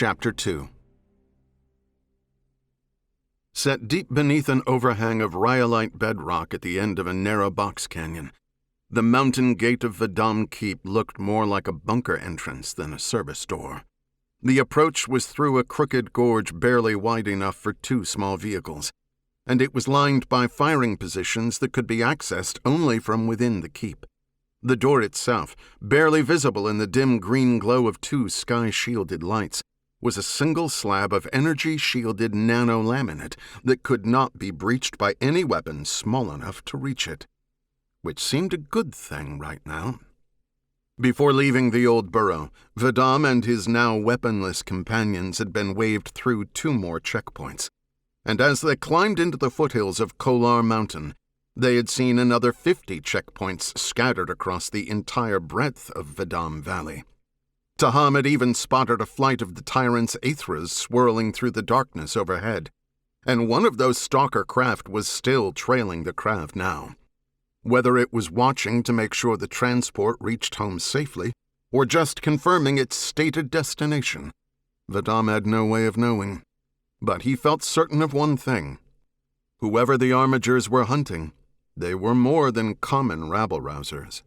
Chapter 2. Set deep beneath an overhang of rhyolite bedrock at the end of a narrow box canyon, the mountain gate of Vadam Keep looked more like a bunker entrance than a service door. The approach was through a crooked gorge barely wide enough for 2 small vehicles, and it was lined by firing positions that could be accessed only from within the keep. The door itself, barely visible in the dim green glow of 2 sky-shielded lights, was a single slab of energy-shielded nano-laminate that could not be breached by any weapon small enough to reach it, which seemed a good thing right now. Before leaving the old burrow, Vadam and his now weaponless companions had been waved through 2 more checkpoints, and as they climbed into the foothills of Kolar Mountain, they had seen another 50 checkpoints scattered across the entire breadth of Vadam Valley. Taham had even spotted a flight of the tyrant's Aethras swirling through the darkness overhead, and one of those stalker craft was still trailing the craft now. Whether it was watching to make sure the transport reached home safely, or just confirming its stated destination, Vadam had no way of knowing. But he felt certain of one thing. Whoever the armigers were hunting, they were more than common rabble-rousers.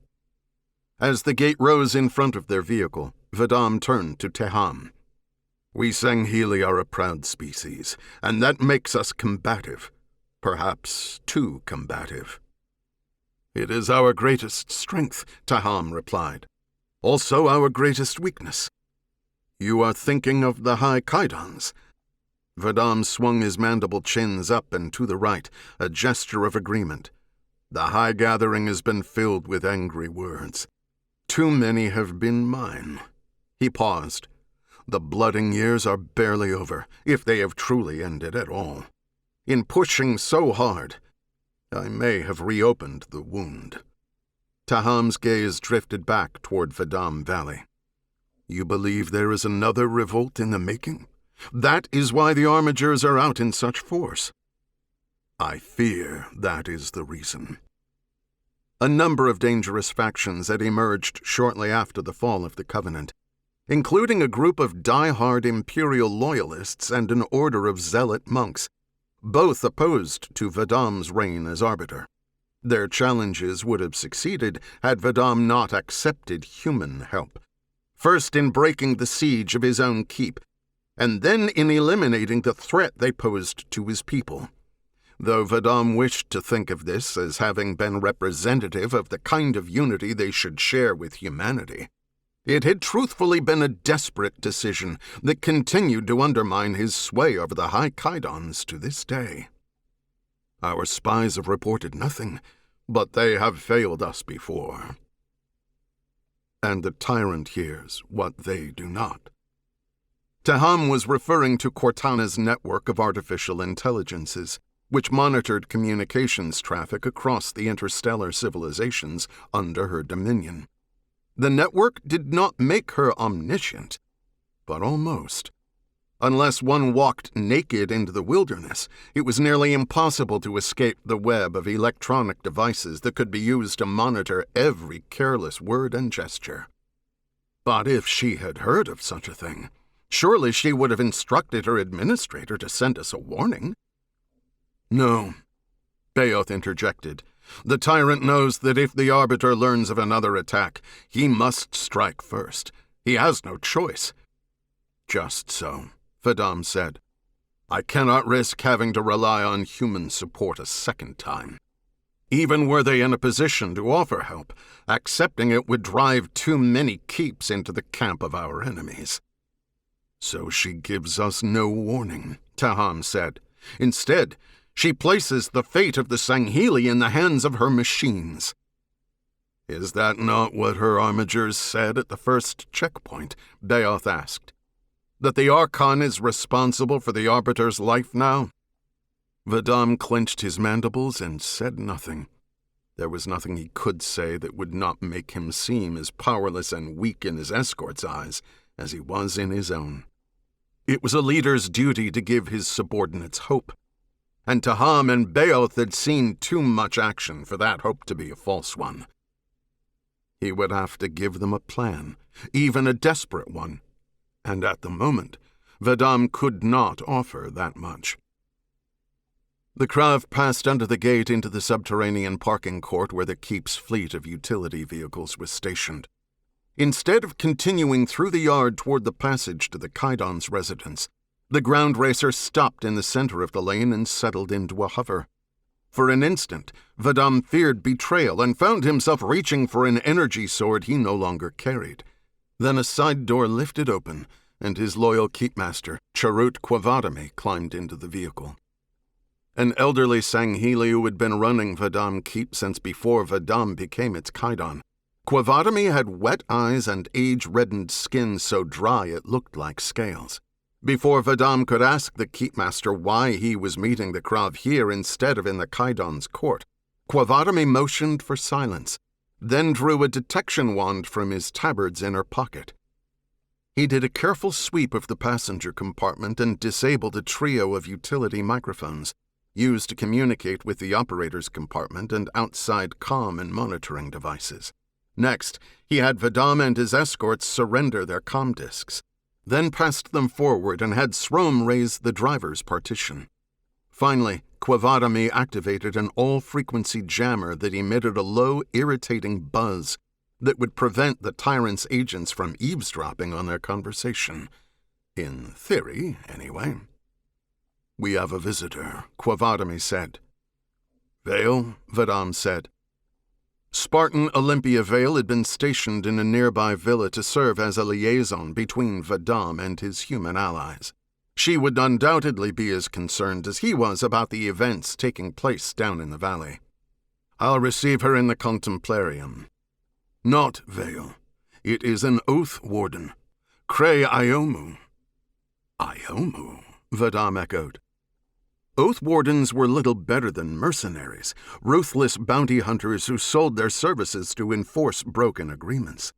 As the gate rose in front of their vehicle, Vadam turned to Taham. "We Sangheili are a proud species, and that makes us combative. Perhaps too combative." "It is our greatest strength," Taham replied. "Also our greatest weakness." "You are thinking of the High Kaidans." Vadam swung his mandible chins up and to the right, a gesture of agreement. "The High Gathering has been filled with angry words. Too many have been mine." He paused. "The blooding years are barely over, if they have truly ended at all. In pushing so hard, I may have reopened the wound." Taham's gaze drifted back toward Vadam Valley. "You believe there is another revolt in the making? That is why the armigers are out in such force." "I fear that is the reason." A number of dangerous factions had emerged shortly after the fall of the Covenant, including a group of die-hard Imperial loyalists and an order of zealot monks, both opposed to Vadam's reign as Arbiter. Their challenges would have succeeded had Vadam not accepted human help, first in breaking the siege of his own keep, and then in eliminating the threat they posed to his people. Though Vadam wished to think of this as having been representative of the kind of unity they should share with humanity, it had truthfully been a desperate decision that continued to undermine his sway over the High Kaidans to this day. "Our spies have reported nothing, but they have failed us before. And the tyrant hears what they do not." Taham was referring to Cortana's network of artificial intelligences, which monitored communications traffic across the interstellar civilizations under her dominion. The network did not make her omniscient, but almost. Unless one walked naked into the wilderness, it was nearly impossible to escape the web of electronic devices that could be used to monitor every careless word and gesture. But if she had heard of such a thing, surely she would have instructed her administrator to send us a warning. "No," Bayoth interjected. "The tyrant knows that if the Arbiter learns of another attack, he must strike first. He has no choice." "Just so," Vadam said. "I cannot risk having to rely on human support a second time. Even were they in a position to offer help, accepting it would drive too many keeps into the camp of our enemies." "So she gives us no warning," Taham said. "Instead, she places the fate of the Sangheili in the hands of her machines." "Is that not what her armigers said at the first checkpoint?" Bayoth asked. "That the Archon is responsible for the Arbiter's life now?" Vadam clenched his mandibles and said nothing. There was nothing he could say that would not make him seem as powerless and weak in his escort's eyes as he was in his own. It was a leader's duty to give his subordinates hope, and Taham and Bayoth had seen too much action for that hope to be a false one. He would have to give them a plan, even a desperate one, and at the moment, Vadam could not offer that much. The craft passed under the gate into the subterranean parking court where the keep's fleet of utility vehicles was stationed. Instead of continuing through the yard toward the passage to the Kaidon's residence, the ground racer stopped in the center of the lane and settled into a hover. For an instant, Vadam feared betrayal and found himself reaching for an energy sword he no longer carried. Then a side door lifted open, and his loyal keepmaster, Creii Ayomuu, climbed into the vehicle. An elderly Sangheili who had been running Vadam Keep since before Vadam became its Kaidon. Ayomuu had wet eyes and age-reddened skin so dry it looked like scales. Before Vadam could ask the keepmaster why he was meeting the Krav here instead of in the Kaidon's court, Ayomuu motioned for silence, then drew a detection wand from his tabard's inner pocket. He did a careful sweep of the passenger compartment and disabled a trio of utility microphones, used to communicate with the operator's compartment and outside comm and monitoring devices. Next, he had Vadam and his escorts surrender their comm discs, then passed them forward and had Srom raise the driver's partition. Finally, Ayomuu activated an all-frequency jammer that emitted a low, irritating buzz that would prevent the tyrant's agents from eavesdropping on their conversation. In theory, anyway. "We have a visitor," Ayomuu said. "Vale," Vadam said. Spartan Olympia Vale had been stationed in a nearby villa to serve as a liaison between Vadam and his human allies. She would undoubtedly be as concerned as he was about the events taking place down in the valley. "I'll receive her in the contemplarium." "Not Vale. It is an Oath Warden. Creii Ayomuu." "Ayomuu?" Vadam echoed. Oath Wardens were little better than mercenaries, ruthless bounty hunters who sold their services to enforce broken agreements.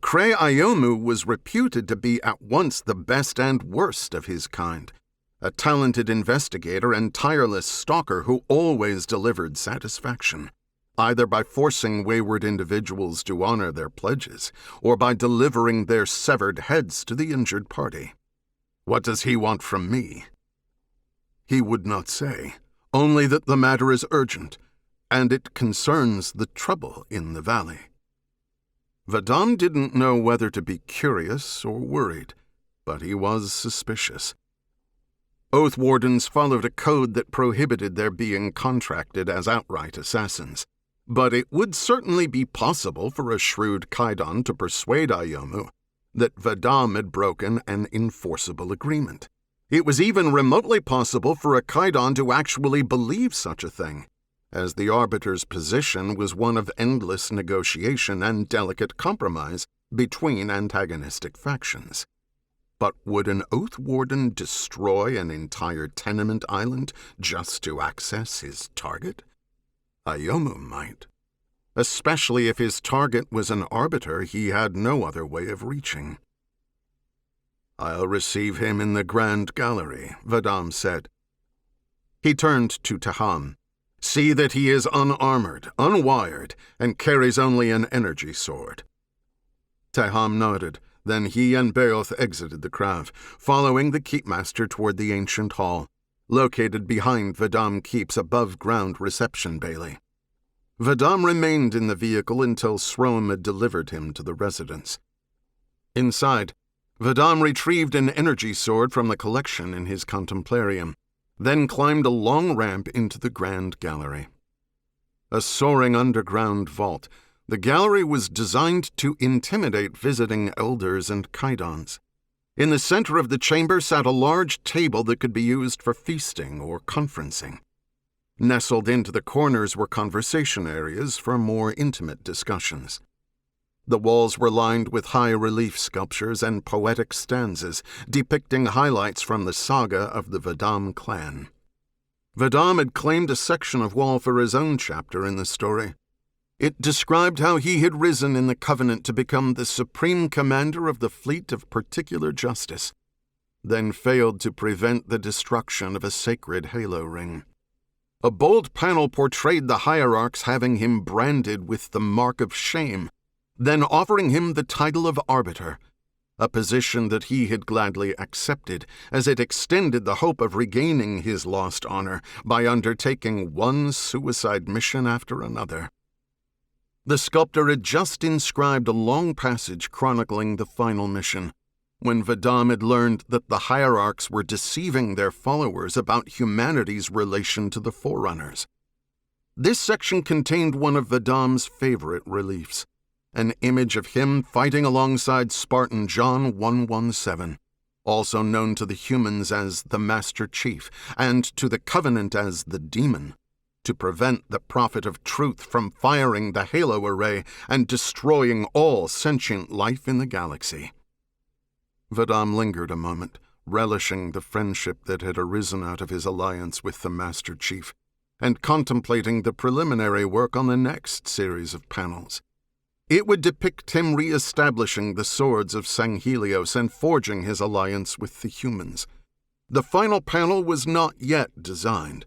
Creii Ayomuu was reputed to be at once the best and worst of his kind, a talented investigator and tireless stalker who always delivered satisfaction, either by forcing wayward individuals to honor their pledges or by delivering their severed heads to the injured party. "What does he want from me?" He would not say, only that the matter is urgent, and it concerns the trouble in the valley. Vadam didn't know whether to be curious or worried, but he was suspicious. Oath Wardens followed a code that prohibited their being contracted as outright assassins, but it would certainly be possible for a shrewd Kaidon to persuade Ayomuu that Vadam had broken an enforceable agreement. It was even remotely possible for a Kaidon to actually believe such a thing, as the Arbiter's position was one of endless negotiation and delicate compromise between antagonistic factions. But would an Oath Warden destroy an entire tenement island just to access his target? Ayomuu might, especially if his target was an arbiter he had no other way of reaching. "I'll receive him in the Grand Gallery," Vadam said. He turned to Teham. "See that he is unarmored, unwired, and carries only an energy sword." Teham nodded. Then he and Beoth exited the craft, following the keepmaster toward the ancient hall, located behind Vadam Keep's above-ground reception bailey. Vadam remained in the vehicle until Srom had delivered him to the residence. Inside, Vadam retrieved an energy sword from the collection in his contemplarium, then climbed a long ramp into the Grand Gallery. A soaring underground vault, the gallery was designed to intimidate visiting elders and Kaidons. In the center of the chamber sat a large table that could be used for feasting or conferencing. Nestled into the corners were conversation areas for more intimate discussions. The walls were lined with high-relief sculptures and poetic stanzas depicting highlights from the saga of the Vadam clan. Vadam had claimed a section of wall for his own chapter in the story. It described how he had risen in the Covenant to become the supreme commander of the fleet of particular justice, then failed to prevent the destruction of a sacred halo ring. A bold panel portrayed the hierarchs having him branded with the mark of shame, then offering him the title of Arbiter. a position that he had gladly accepted, as it extended the hope of regaining his lost honor by undertaking one suicide mission after another. The sculptor had just inscribed a long passage chronicling the final mission, when Vadam had learned that the hierarchs were deceiving their followers about humanity's relation to the Forerunners. This section contained one of Vadam's favorite reliefs, an image of him fighting alongside Spartan John 117, also known to the humans as the Master Chief and to the Covenant as the Demon, to prevent the Prophet of Truth from firing the Halo Array and destroying all sentient life in the galaxy. Vadam lingered a moment, relishing the friendship that had arisen out of his alliance with the Master Chief, and contemplating the preliminary work on the next series of panels. It would depict him re-establishing the swords of Sanghelios and forging his alliance with the humans. The final panel was not yet designed,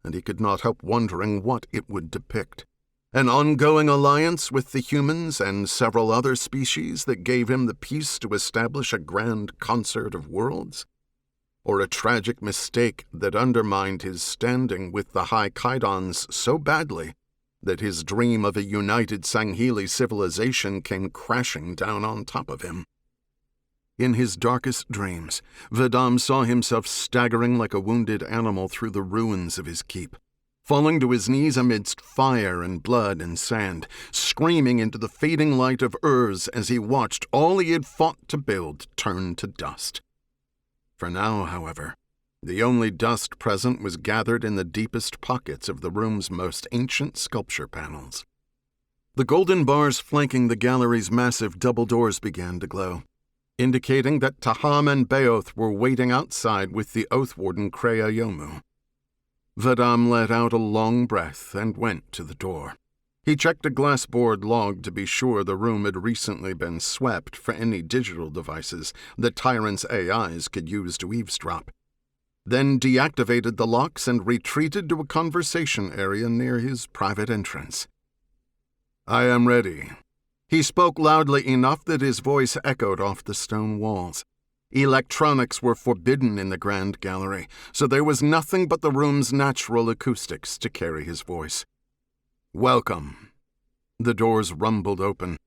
and he could not help wondering what it would depict. An ongoing alliance with the humans and several other species that gave him the peace to establish a grand concert of worlds? Or a tragic mistake that undermined his standing with the High Kydons so badly that his dream of a united Sangheli civilization came crashing down on top of him? In his darkest dreams, Vadam saw himself staggering like a wounded animal through the ruins of his keep, falling to his knees amidst fire and blood and sand, screaming into the fading light of Urs as he watched all he had fought to build turn to dust. For now, however, the only dust present was gathered in the deepest pockets of the room's most ancient sculpture panels. The golden bars flanking the gallery's massive double doors began to glow, indicating that Taham and Beoth were waiting outside with the Oath Warden Creii Ayomuu. Vadam let out a long breath and went to the door. He checked a glassboard log to be sure the room had recently been swept for any digital devices the tyrant's AIs could use to eavesdrop, then deactivated the locks and retreated to a conversation area near his private entrance. "I am ready." He spoke loudly enough that his voice echoed off the stone walls. Electronics were forbidden in the Grand Gallery, so there was nothing but the room's natural acoustics to carry his voice. "Welcome." The doors rumbled open,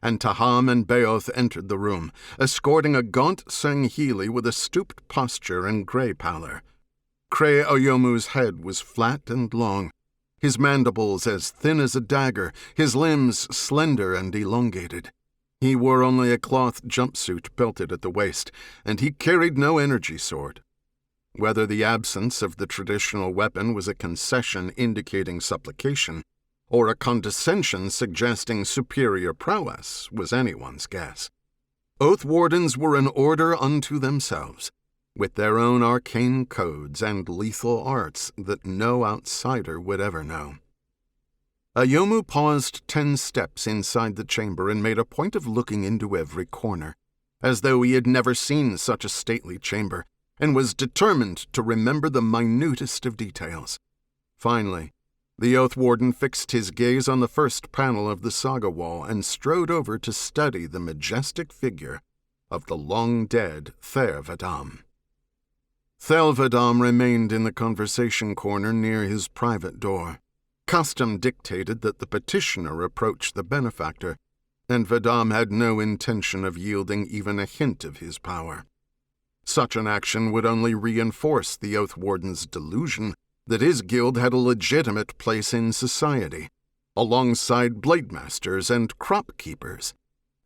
and Taham and Beoth entered the room, escorting a gaunt Sangheli with a stooped posture and gray pallor. Creii Ayomuu's head was flat and long, his mandibles as thin as a dagger, his limbs slender and elongated. He wore only a cloth jumpsuit belted at the waist, and he carried no energy sword. Whether the absence of the traditional weapon was a concession indicating supplication, or a condescension suggesting superior prowess, was anyone's guess. Oath Wardens were an order unto themselves, with their own arcane codes and lethal arts that no outsider would ever know. Ayomuu paused 10 steps inside the chamber and made a point of looking into every corner, as though he had never seen such a stately chamber, and was determined to remember the minutest of details. Finally, the Oath Warden fixed his gaze on the first panel of the saga wall and strode over to study the majestic figure of the long-dead Thel Vadam. Thel Vadam remained in the conversation corner near his private door. Custom dictated that the petitioner approach the benefactor, and Vadam had no intention of yielding even a hint of his power. Such an action would only reinforce the Oath Warden's delusion that his guild had a legitimate place in society, alongside blademasters and crop keepers,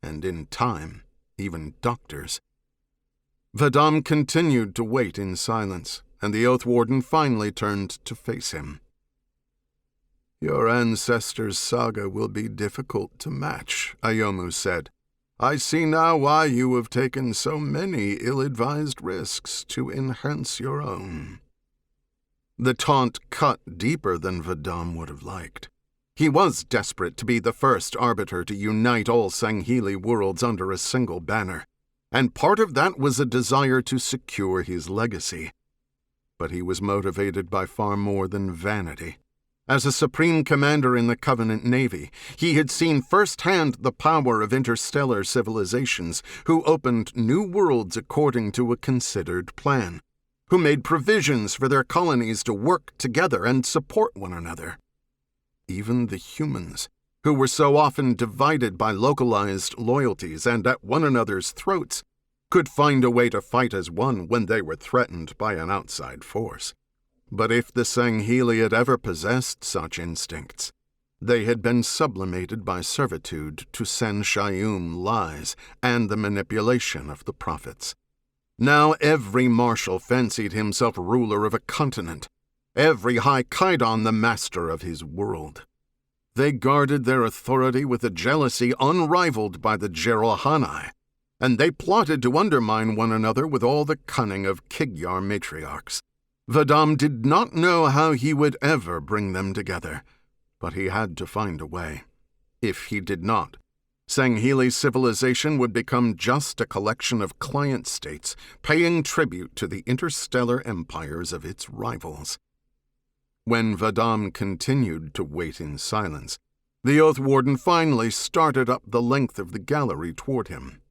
and in time, even doctors. Vadam continued to wait in silence, and the Oath Warden finally turned to face him. "Your ancestors' saga will be difficult to match," Ayomuu said. "I see now why you have taken so many ill-advised risks to enhance your own." The taunt cut deeper than Vadam would have liked. He was desperate to be the first arbiter to unite all Sangheli worlds under a single banner, and part of that was a desire to secure his legacy. But he was motivated by far more than vanity. As a supreme commander in the Covenant Navy, he had seen firsthand the power of interstellar civilizations who opened new worlds according to a considered plan, who made provisions for their colonies to work together and support one another. Even the humans, who were so often divided by localized loyalties and at one another's throats, could find a way to fight as one when they were threatened by an outside force. But if the Sangheili had ever possessed such instincts, they had been sublimated by servitude to Sen-Shayum lies and the manipulation of the prophets. Now every marshal fancied himself ruler of a continent, every high Kaidan the master of his world. They guarded their authority with a jealousy unrivaled by the Jerohanai, and they plotted to undermine one another with all the cunning of Kigyar matriarchs. Vadam did not know how he would ever bring them together, but he had to find a way. If he did not, Sangheili's civilization would become just a collection of client states paying tribute to the interstellar empires of its rivals. When Vadam continued to wait in silence, the Oath Warden finally started up the length of the gallery toward him.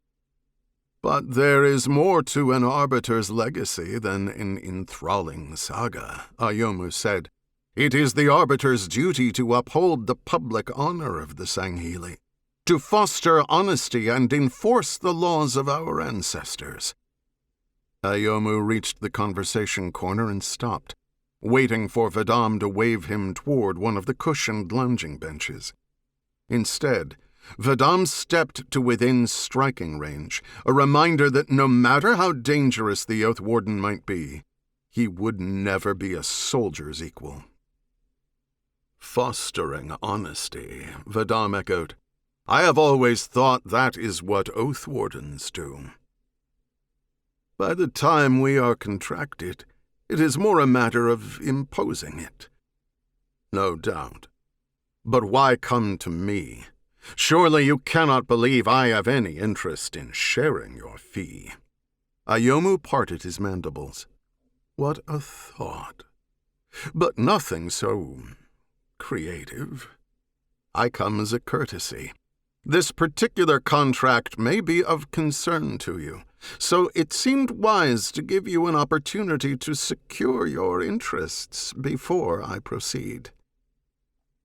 "But there is more to an arbiter's legacy than an enthralling saga," Ayomuu said. "It is the arbiter's duty to uphold the public honor of the Sangheili, to foster honesty and enforce the laws of our ancestors." Ayomuu reached the conversation corner and stopped, waiting for Vadam to wave him toward one of the cushioned lounging benches. Instead, Vadam stepped to within striking range, a reminder that no matter how dangerous the Oath Warden might be, he would never be a soldier's equal. "Fostering honesty," Vadam echoed. "I have always thought that is what Oath Wardens do. By the time we are contracted, it is more a matter of imposing it." "No doubt. But why come to me? Surely you cannot believe I have any interest in sharing your fee." Ayomuu parted his mandibles. "What a thought. But nothing so creative. I come as a courtesy. This particular contract may be of concern to you, so it seemed wise to give you an opportunity to secure your interests before I proceed."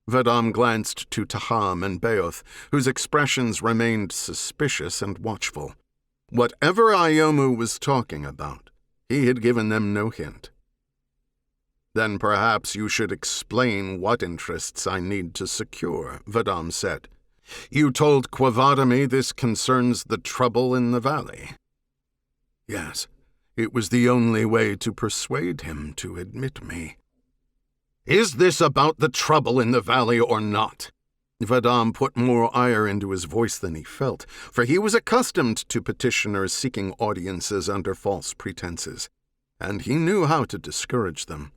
Vadam glanced to Taham and Beoth, whose expressions remained suspicious and watchful. Whatever Ayomuu was talking about, he had given them no hint. "Then perhaps you should explain what interests I need to secure," Vadam said. "You told Quavadami this concerns the trouble in the valley." "Yes, it was the only way to persuade him to admit me." "Is this about the trouble in the valley or not?" Vadam put more ire into his voice than he felt, for he was accustomed to petitioners seeking audiences under false pretenses, and he knew how to discourage them.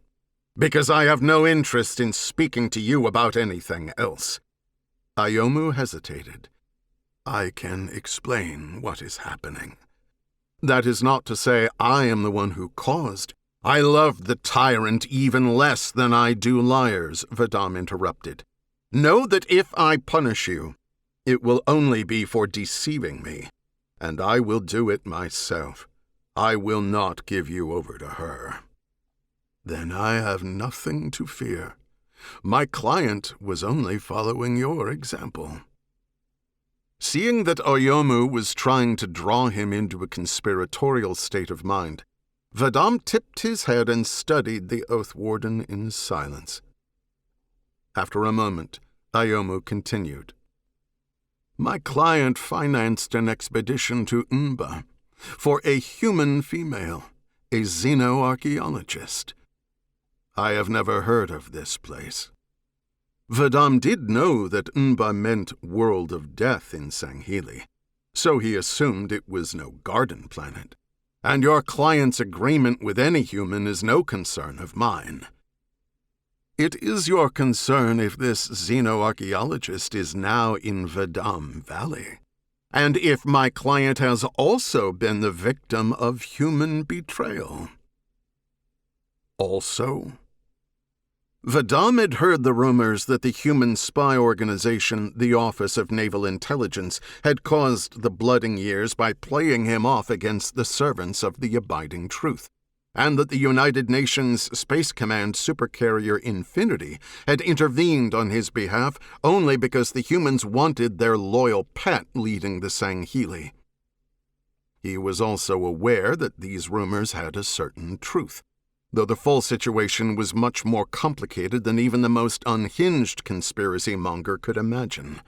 "Because I have no interest in speaking to you about anything else." Ayomuu hesitated. "I can explain what is happening. That is not to say I am the one who caused." "I love the tyrant even less than I do liars," Vadam interrupted. "Know that if I punish you, it will only be for deceiving me, and I will do it myself. I will not give you over to her." "Then I have nothing to fear. My client was only following your example." Seeing that Ayomuu was trying to draw him into a conspiratorial state of mind, Vadam tipped his head and studied the Oath Warden in silence. After a moment, Ayomuu continued. "My client financed an expedition to Umba for a human female, a xenoarchaeologist. I have never heard of this place." Vadam did know that Umba meant world of death in Sangheili, so he assumed it was no garden planet. "And your client's agreement with any human is no concern of mine." "It is your concern if this xenoarchaeologist is now in Vadam Valley, and if my client has also been the victim of human betrayal." "Also?" Vadam had heard the rumors that the human spy organization, the Office of Naval Intelligence, had caused the blooding years by playing him off against the servants of the abiding truth, and that the United Nations Space Command supercarrier Infinity had intervened on his behalf only because the humans wanted their loyal pet leading the Sangheili. He was also aware that these rumors had a certain truth, though the full situation was much more complicated than even the most unhinged conspiracy monger could imagine.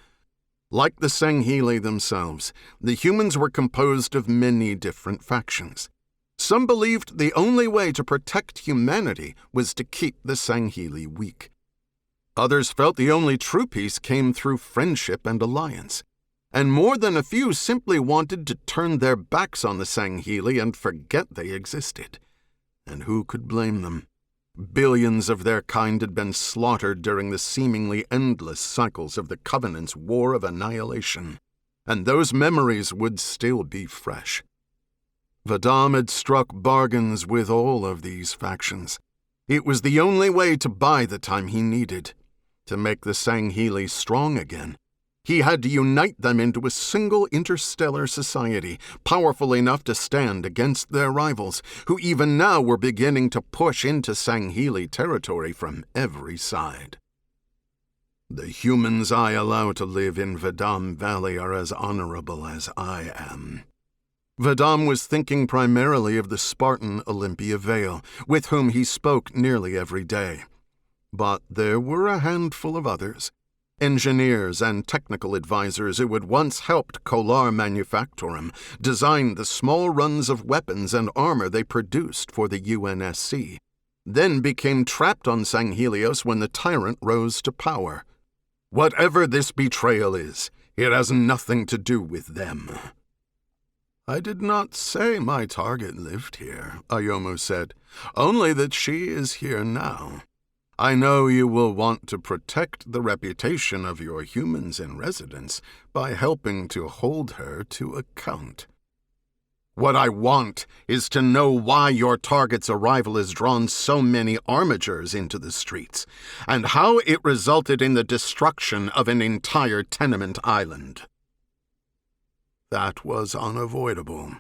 Like the Sangheili themselves, the humans were composed of many different factions. Some believed the only way to protect humanity was to keep the Sangheili weak. Others felt the only true peace came through friendship and alliance. And more than a few simply wanted to turn their backs on the Sangheili and forget they existed. And who could blame them? Billions of their kind had been slaughtered during the seemingly endless cycles of the Covenant's war of annihilation, and those memories would still be fresh. Vadam had struck bargains with all of these factions. It was the only way to buy the time he needed, to make the Sangheili strong again. He had to unite them into a single interstellar society, powerful enough to stand against their rivals, who even now were beginning to push into Sangheili territory from every side. The humans I allow to live in Vadam Valley are as honorable as I am. Vadam was thinking primarily of the Spartan Olympia Vale, with whom he spoke nearly every day. But there were a handful of others. Engineers and technical advisors who had once helped Kolar Manufactorum design the small runs of weapons and armor they produced for the UNSC, then became trapped on Sanghelios when the tyrant rose to power. Whatever this betrayal is, it has nothing to do with them. I did not say my target lived here, Ayomuu said, only that she is here now. I know you will want to protect the reputation of your humans in residence by helping to hold her to account. What I want is to know why your target's arrival has drawn so many armigers into the streets, and how it resulted in the destruction of an entire tenement island. That was unavoidable.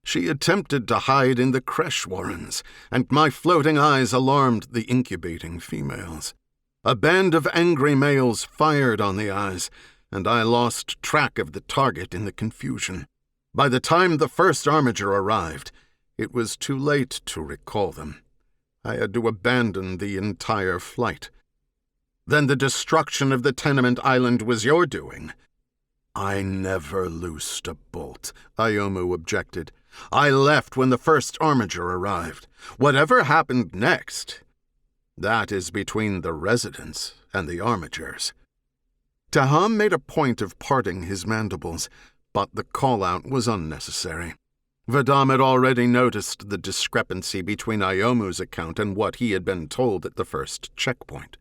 She attempted to hide in the creche warrens, and my floating eyes alarmed the incubating females. A band of angry males fired on the eyes, and I lost track of the target in the confusion. By the time the first armiger arrived, it was too late to recall them. I had to abandon the entire flight. Then the destruction of the tenement island was your doing. I never loosed a bolt, Ayomuu objected. I left when the first armiger arrived. Whatever happened next, that is between the residents and the armigers. Taham made a point of parting his mandibles, but the call-out was unnecessary. Vadam had already noticed the discrepancy between Ayomu's account and what he had been told at the first checkpoint.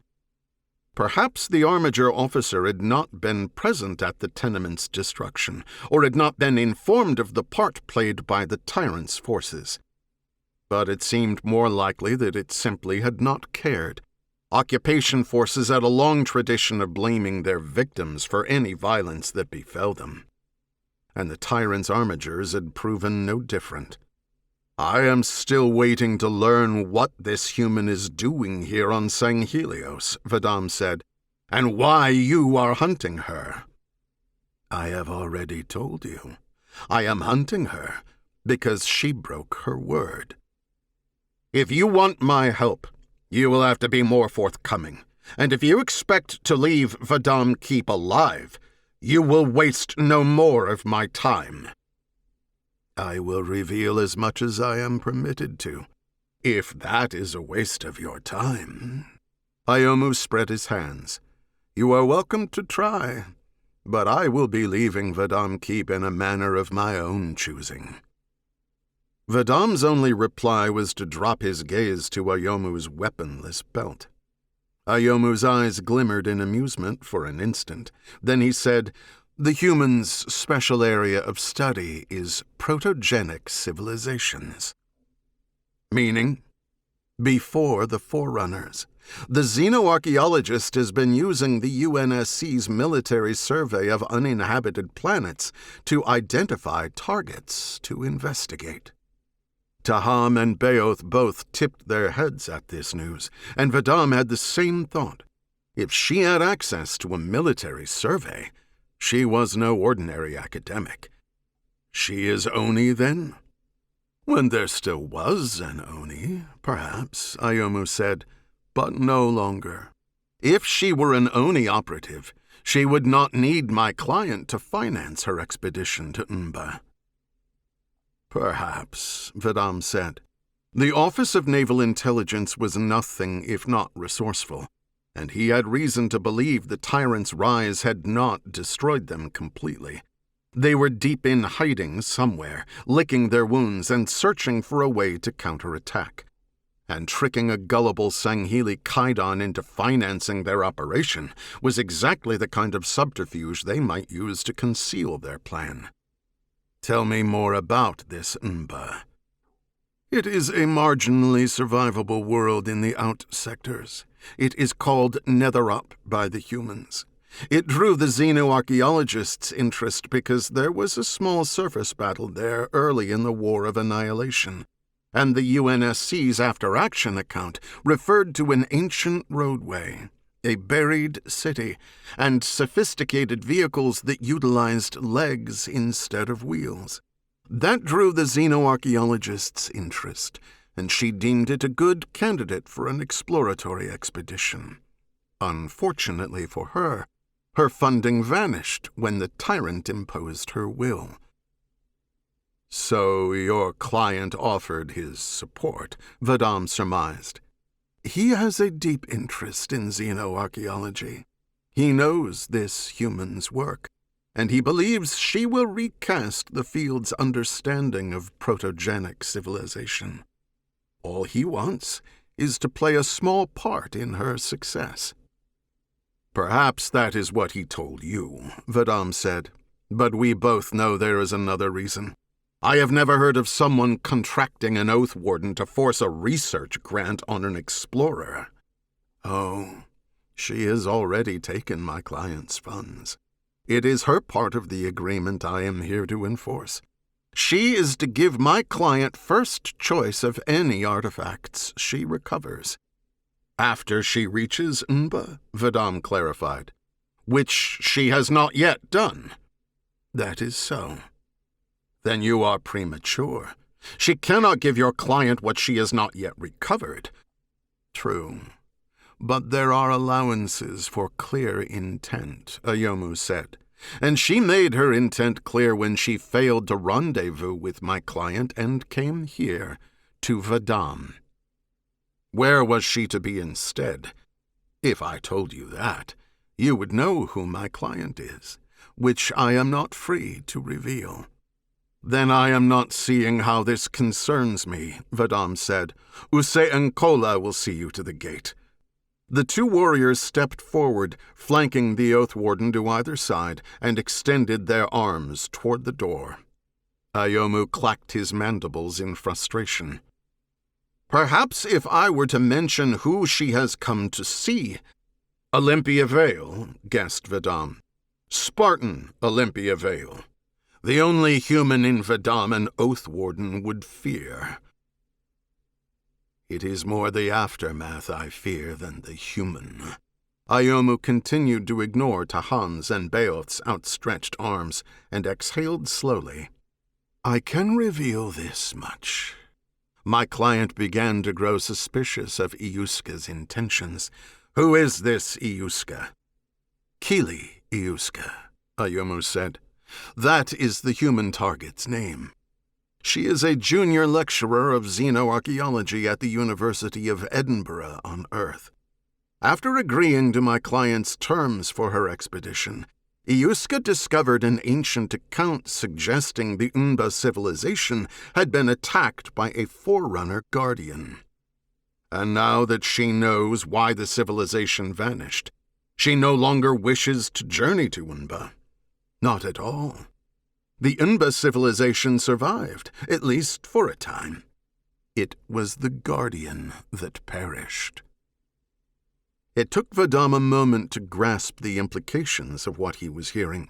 Perhaps the armiger officer had not been present at the tenement's destruction, or had not been informed of the part played by the tyrant's forces. But it seemed more likely that it simply had not cared. Occupation forces had a long tradition of blaming their victims for any violence that befell them. And the tyrant's armigers had proven no different. I am still waiting to learn what this human is doing here on Sanghelios, Vadam said, and why you are hunting her. I have already told you. I am hunting her because she broke her word. If you want my help, you will have to be more forthcoming, and if you expect to leave Vadam Keep alive, you will waste no more of my time. I will reveal as much as I am permitted to, if that is a waste of your time. Ayomuu spread his hands. You are welcome to try, but I will be leaving Vadam Keep in a manner of my own choosing. Vadam's only reply was to drop his gaze to Ayomu's weaponless belt. Ayomu's eyes glimmered in amusement for an instant. Then he said, The human's special area of study is protogenic civilizations. Meaning? Before the Forerunners, the xenoarchaeologist has been using the UNSC's military survey of uninhabited planets to identify targets to investigate. Taham and Beoth both tipped their heads at this news, and Vadam had the same thought. If she had access to a military survey, she was no ordinary academic. She is Oni, then? When there still was an Oni, perhaps, Ayomuu said, but no longer. If she were an Oni operative, she would not need my client to finance her expedition to Umba. Perhaps, Vadam said. The Office of Naval Intelligence was nothing if not resourceful, and he had reason to believe the tyrant's rise had not destroyed them completely. They were deep in hiding somewhere, licking their wounds and searching for a way to counterattack. And tricking a gullible Sangheli Kaidan into financing their operation was exactly the kind of subterfuge they might use to conceal their plan. Tell me more about this Umba. It is a marginally survivable world in the out sectors. It is called Netherop by the humans. It drew the xenoarchaeologists' interest because there was a small surface battle there early in the War of Annihilation, and the UNSC's after-action account referred to an ancient roadway, a buried city, and sophisticated vehicles that utilized legs instead of wheels. That drew the xenoarchaeologist's interest, and she deemed it a good candidate for an exploratory expedition. Unfortunately for her, her funding vanished when the tyrant imposed her will. So your client offered his support, Vadam surmised. He has a deep interest in xenoarchaeology. He knows this human's work, and he believes she will recast the field's understanding of protogenic civilization. All he wants is to play a small part in her success. Perhaps that is what he told you, Vadam said, but we both know there is another reason. I have never heard of someone contracting an Oath Warden to force a research grant on an explorer. Oh, she has already taken my client's funds. It is her part of the agreement I am here to enforce. She is to give my client first choice of any artifacts she recovers. After she reaches Umba, Vadam clarified, which she has not yet done. That is so. Then you are premature. She cannot give your client what she has not yet recovered. True. But there are allowances for clear intent, Ayomuu said, and she made her intent clear when she failed to rendezvous with my client and came here, to Vadam. Where was she to be instead? If I told you that, you would know who my client is, which I am not free to reveal. Then I am not seeing how this concerns me, Vadam said. Use and Kola will see you to the gate. The two warriors stepped forward, flanking the Oath Warden to either side, and extended their arms toward the door. Ayomuu clacked his mandibles in frustration. Perhaps if I were to mention who she has come to see. Olympia Vale, guessed Vadam. Spartan Olympia Vale. The only human in Vadam an Oath Warden would fear. It is more the aftermath I fear than the human. Ayomuu continued to ignore Taham's and Beoth's outstretched arms and exhaled slowly. I can reveal this much. My client began to grow suspicious of Iuska's intentions. Who is this Iuska? Creii Ayomuu, Ayomuu said. That is the human target's name. She is a junior lecturer of xenoarchaeology at the University of Edinburgh on Earth. After agreeing to my client's terms for her expedition, Iuska discovered an ancient account suggesting the Umba civilization had been attacked by a Forerunner guardian. And now that she knows why the civilization vanished, she no longer wishes to journey to Umba. Not at all. The Umba civilization survived, at least for a time. It was the Guardian that perished. It took Vadam a moment to grasp the implications of what he was hearing.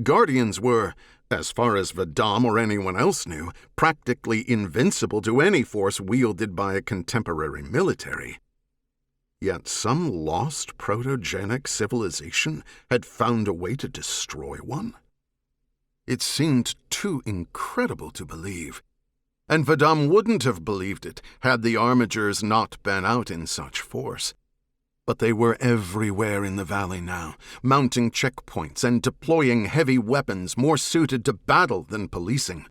Guardians were, as far as Vadam or anyone else knew, practically invincible to any force wielded by a contemporary military. Yet some lost protogenic civilization had found a way to destroy one? It seemed too incredible to believe, and Vadam wouldn't have believed it had the armigers not been out in such force. But they were everywhere in the valley now, mounting checkpoints and deploying heavy weapons more suited to battle than policing,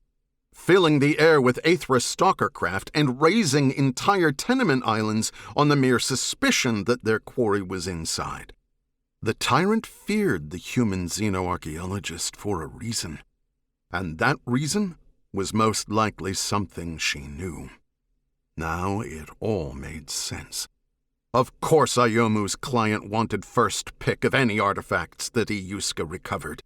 filling the air with Aethra stalker craft and razing entire tenement islands on the mere suspicion that their quarry was inside. The tyrant feared the human xenoarchaeologist for a reason, and that reason was most likely something she knew. Now it all made sense. Of course Ayomuu's client wanted first pick of any artifacts that Iuska recovered.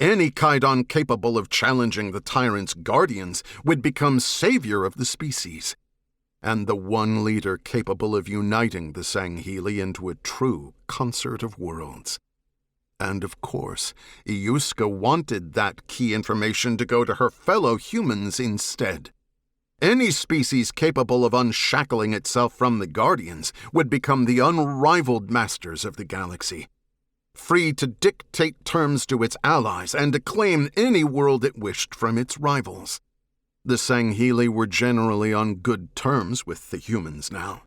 Any Kaidan capable of challenging the tyrant's guardians would become savior of the species, and the one leader capable of uniting the Sangheili into a true concert of worlds. And of course, Iuska wanted that key information to go to her fellow humans instead. Any species capable of unshackling itself from the Guardians would become the unrivaled masters of the galaxy, free to dictate terms to its allies and to claim any world it wished from its rivals. The Sangheili were generally on good terms with the humans now.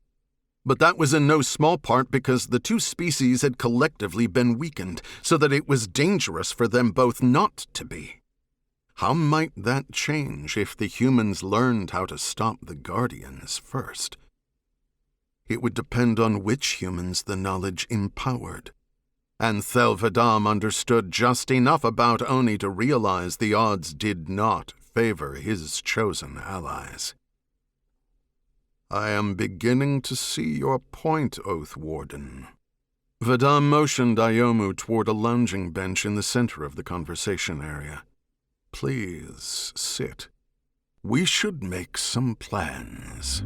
But that was in no small part because the two species had collectively been weakened, so that it was dangerous for them both not to be. How might that change if the humans learned how to stop the Guardians first? It would depend on which humans the knowledge empowered. And Thel Vadam understood just enough about Oni to realize the odds did not favor his chosen allies. I am beginning to see your point, Oath Warden. Vadam motioned Ayomuu toward a lounging bench in the center of the conversation area. Please sit. We should make some plans.